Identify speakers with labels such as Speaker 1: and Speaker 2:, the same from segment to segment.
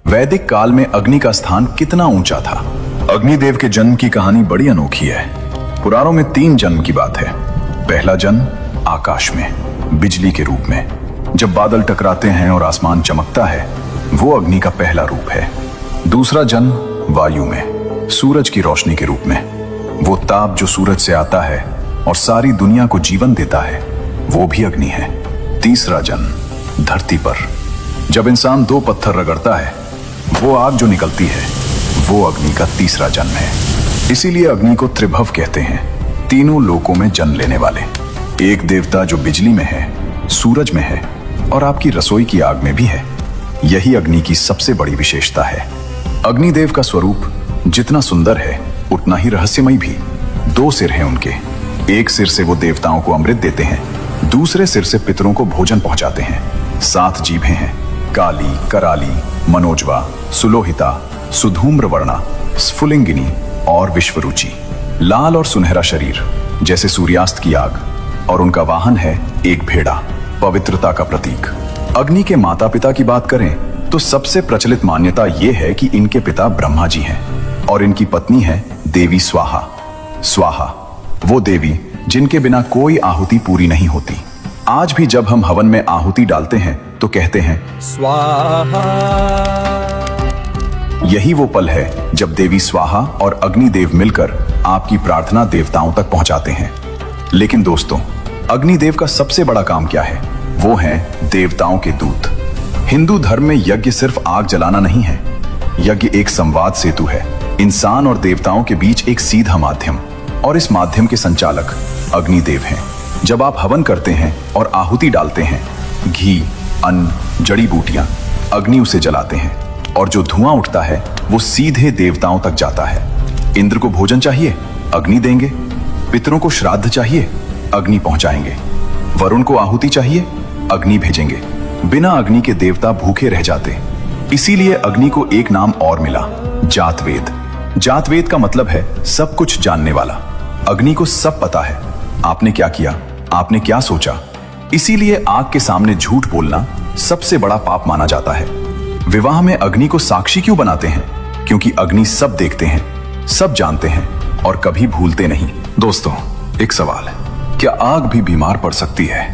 Speaker 1: वैदिक काल में अग्नि का स्थान कितना ऊंचा था। अग्निदेव के जन्म की कहानी बड़ी अनोखी है। पुराणों में 3 जन्म की बात है। पहला जन्म आकाश में, बिजली के रूप में। जब बादल टकराते हैं और आसमान चमकता है, वो अग्नि का पहला रूप है। दूसरा जन्म वायु में, सूरज की रोशनी के रूप में। वो ताप जो सूरज से आता है और सारी दुनिया को जीवन देता है, वो भी अग्नि है। तीसरा जन्म धरती पर, जब इंसान 2 पत्थर रगड़ता है, वो आग जो निकलती है, वो अग्नि का तीसरा जन्म है। इसीलिए अग्नि को त्रिभव कहते हैं, तीनों लोकों में जन्म लेने वाले। एक देवता जो बिजली में है, सूरज में है और आपकी रसोई की आग में भी है। यही अग्नि की सबसे बड़ी विशेषता है। अग्निदेव का स्वरूप जितना सुंदर है, उतना ही रहस्यमय भी। 2 सिर हैं उनके। एक सिर से वो देवताओं को अमृत देते हैं, दूसरे सिर से पितरों को भोजन पहुंचाते हैं। 7 जीभें हैं, काली, कराली, मनोजवा, सुलोहिता, सुधूम्रवर्णा, स्फुलिंगिनी और विश्वरुचि। लाल और सुनहरा शरीर जैसे सूर्यास्त की आग, और उनका वाहन है एक भेड़ा, पवित्रता का प्रतीक। अग्नि के माता पिता की बात करें तो सबसे प्रचलित मान्यता यह है कि इनके पिता ब्रह्मा जी हैं और इनकी पत्नी है देवी स्वाहा। स्वाहा वो देवी जिनके बिना कोई आहुति पूरी नहीं होती। आज भी जब हम हवन में आहुति डालते हैं तो कहते हैं स्वाहा। यही वो पल है जब देवी स्वाहा और अग्निदेव मिलकर आपकी प्रार्थना देवताओं तक पहुंचाते हैं। लेकिन दोस्तों, अग्निदेव का सबसे बड़ा काम क्या है? वो हैं देवताओं के दूत। हिंदू धर्म में यज्ञ सिर्फ आग जलाना नहीं है। यज्ञ एक संवाद सेतु है, इंसान और देवताओं के बीच एक सीधा माध्यम, और इस माध्यम के संचालक अग्निदेव हैं। जब आप हवन करते हैं और आहुति डालते हैं, घी, अन्न, जड़ी बूटियां, अग्नि उसे जलाते हैं और जो धुआं उठता है वो सीधे देवताओं तक जाता है। इंद्र को भोजन चाहिए, अग्नि देंगे। पितरों को श्राद्ध चाहिए, अग्नि पहुंचाएंगे। वरुण को आहुति चाहिए, अग्नि भेजेंगे। बिना अग्नि के देवता भूखे रह जाते। इसीलिए अग्नि को एक नाम और मिला, जातवेद। जातवेद का मतलब है सब कुछ जानने वाला। अग्नि को सब पता है, आपने क्या किया, आपने क्या सोचा। इसीलिए आग के सामने झूठ बोलना सबसे बड़ा पाप माना जाता है। विवाह में अग्नि को साक्षी क्यों बनाते हैं? क्योंकि अग्नि सब देखते हैं, सब जानते हैं और कभी भूलते नहीं। दोस्तों, एक सवाल है, क्या आग भी बीमार पड़ सकती है?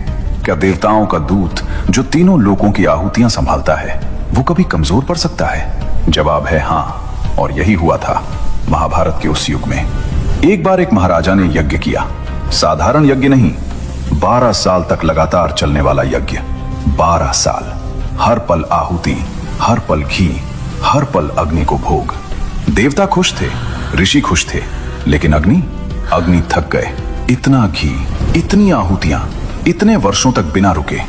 Speaker 1: क्या देवताओं का दूत जो तीनों लोकों की आहुतियां संभालता है, वो कभी कमजोर पड़ सकता है? जवाब है हाँ, और यही हुआ था महाभारत के उस युग में। एक बार एक महाराजा ने यज्ञ किया। साधारण यज्ञ नहीं, 12 साल तक लगातार चलने वाला यज्ञ। 12 साल, हर पल आहुति, हर पल घी, हर पल अग्नि को भोग। देवता खुश थे, ऋषि खुश थे, लेकिन अग्नि थक गए। इतना घी, इतनी आहुतियां, इतने वर्षों तक बिना रुके।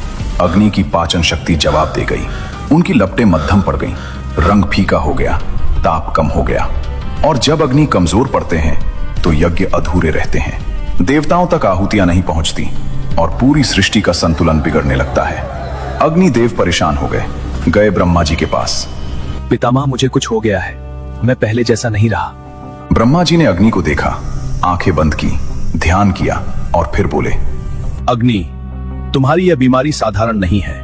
Speaker 1: अग्नि की पाचन शक्ति जवाब दे गई। उनकी लपटें मध्यम पड़ गईं, रंग फीका हो गया, ताप कम हो गया। और जब अग्नि कमजोर पड़ते हैं तो यज्ञ अधूरे रहते हैं। देवताओं तक आहुतियां नहीं पहुंचती और पूरी सृष्टि का संतुलन बिगड़ने लगता है। अग्निदेव परेशान हो गए ब्रह्मा जी के पास।
Speaker 2: पितामह, मुझे कुछ हो गया है, मैं पहले जैसा नहीं रहा।
Speaker 1: ब्रह्मा जी ने अग्नि को देखा, आंखें बंद की, ध्यान किया और फिर बोले,
Speaker 2: अग्नि, तुम्हारी यह बीमारी साधारण नहीं है,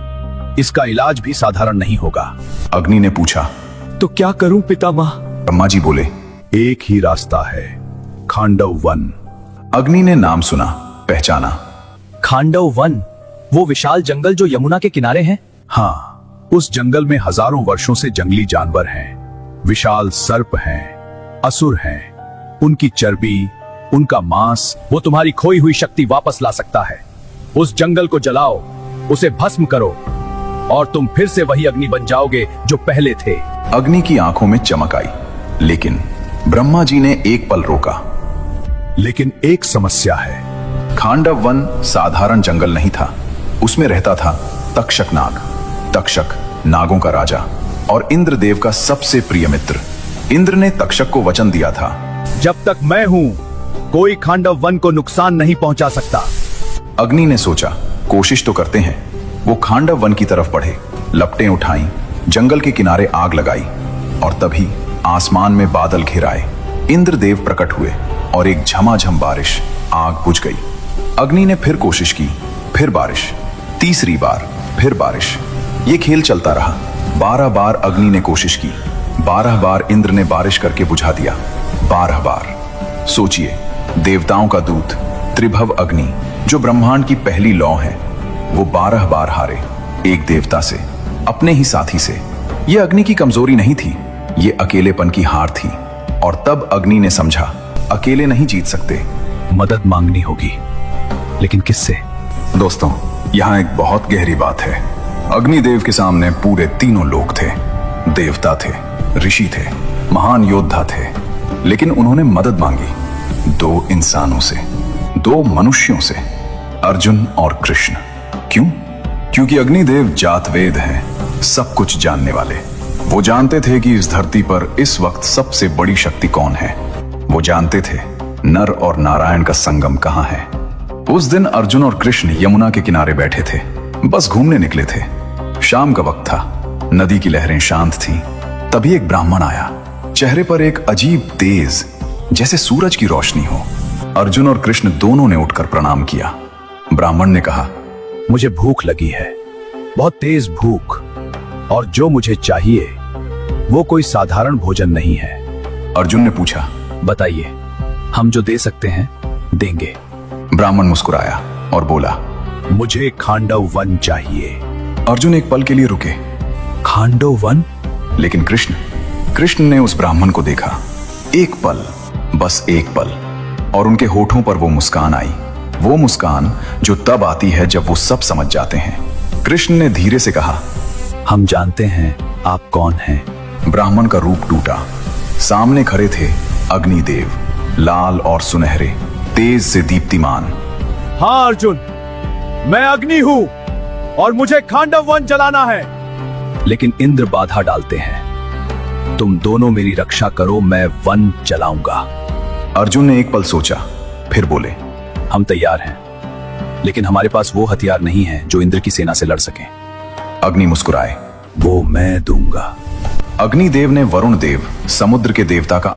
Speaker 2: इसका इलाज भी साधारण नहीं होगा।
Speaker 1: अग्नि ने पूछा,
Speaker 2: तो क्या करूं पितामह?
Speaker 1: ब्रह्मा जी बोले,
Speaker 2: एक ही रास्ता है, खांडव वन।
Speaker 1: अग्नि ने नाम सुना, पहचाना।
Speaker 2: खांडव वन, वो विशाल जंगल जो यमुना के किनारे है?
Speaker 1: हाँ,
Speaker 2: उस जंगल में हजारों वर्षों से जंगली जानवर हैं, विशाल सर्प हैं, असुर हैं। उनकी चर्बी, उनका मांस, वो तुम्हारी खोई हुई शक्ति वापस ला सकता है। उस जंगल को जलाओ, उसे भस्म करो और तुम फिर से वही अग्नि बन जाओगे जो पहले थे।
Speaker 1: अग्नि की आंखों में चमक आई, लेकिन ब्रह्मा जी ने एक पल रोका।
Speaker 2: लेकिन एक समस्या है।
Speaker 1: खांडव वन साधारण जंगल नहीं था, उसमें रहता था तक्षक नाग। तक्षक नागों का राजा और इंद्रदेव का सबसे प्रिय मित्र। इंद्र ने तक्षक को वचन दिया था,
Speaker 2: जब तक मैं हूं, कोई खांडव वन को नुकसान नहीं पहुंचा सकता।
Speaker 1: अग्नि ने सोचा, कोशिश तो करते हैं। वो खांडव वन की तरफ बढ़े, लपटें उठाई, जंगल के किनारे आग लगाई और तभी आसमान में बादल घिर आए। इंद्रदेव प्रकट हुए और एक झमाझम बारिश, आग बुझ गई। अग्नि ने फिर कोशिश की, फिर बारिश, तीसरी बार फिर बारिश। ये खेल चलता रहा। 12 बार अग्नि ने कोशिश की, 12 बार इंद्र ने बारिश करके बुझा दिया, 12 बार। सोचिए, देवताओं का दूत त्रिभव अग्नि, जो ब्रह्मांड की पहली लौ है, वो 12 बार हारे एक देवता से, अपने ही साथी से। ये अग्नि की कमजोरी नहीं थी, ये अकेलेपन की हार थी। और तब अग्नि ने समझा, अकेले नहीं जीत सकते,
Speaker 2: मदद मांगनी होगी, लेकिन किससे?
Speaker 1: दोस्तों, यहाँ एक बहुत गहरी बात है। अग्निदेव के सामने पूरे तीनों लोग थे। देवता थे, ऋषि थे, महान योद्धा थे, लेकिन उन्होंने मदद मांगी 2 इंसानों से, 2 मनुष्यों से, अर्जुन और कृष्ण। क्यों? क्योंकि अग्निदेव जातवेद हैं, सब कुछ जानने वाले। वो जानते थे कि इस धरती पर इस वक्त सबसे बड़ी शक्ति कौन है। वो जानते थे नर और नारायण का संगम कहाँ है। उस दिन अर्जुन और कृष्ण यमुना के किनारे बैठे थे, बस घूमने निकले थे। शाम का वक्त था, नदी की लहरें शांत थीं। तभी एक ब्राह्मण आया, चेहरे पर एक अजीब तेज, जैसे सूरज की रोशनी हो। अर्जुन और कृष्ण दोनों ने उठकर प्रणाम किया। ब्राह्मण ने कहा,
Speaker 2: मुझे भूख लगी है, बहुत तेज भूख, और जो मुझे चाहिए वो कोई साधारण भोजन नहीं है।
Speaker 1: अर्जुन ने पूछा,
Speaker 2: बताइए, हम जो दे सकते हैं देंगे।
Speaker 1: ब्राह्मण मुस्कुराया और बोला,
Speaker 2: मुझे खांडव वन चाहिए।
Speaker 1: अर्जुन एक पल के लिए रुके।
Speaker 2: खांडव वन?
Speaker 1: लेकिन कृष्ण ने उस ब्राह्मण को देखा। एक पल, बस एक पल, और उनके होठों पर वो मुस्कान आई। वो मुस्कान जो तब आती है जब वो सब समझ जाते हैं। कृष्ण ने धीरे से कहा,
Speaker 2: हम जानते हैं आप कौन हैं।
Speaker 1: ब्राह्मण का रूप टूटा। सामने खड़े थे अग्निदेव, लाल और सुनहरे, तेज से दीप्तिमान।
Speaker 2: हाँ अर्जुन, मैं अग्नि हूं और मुझे खांडव वन जलाना है। लेकिन इंद्र बाधा डालते हैं। तुम दोनों मेरी रक्षा करो, मैं वन जलाऊंगा।
Speaker 1: अर्जुन ने एक पल सोचा, फिर बोले,
Speaker 2: हम तैयार हैं, लेकिन हमारे पास वो हथियार नहीं है जो इंद्र की सेना से लड़ सकें।
Speaker 1: अग्नि मुस्कुराए,
Speaker 2: वो मैं दूंगा।
Speaker 1: अग्निदेव ने वरुण देव, समुद्र के देवता का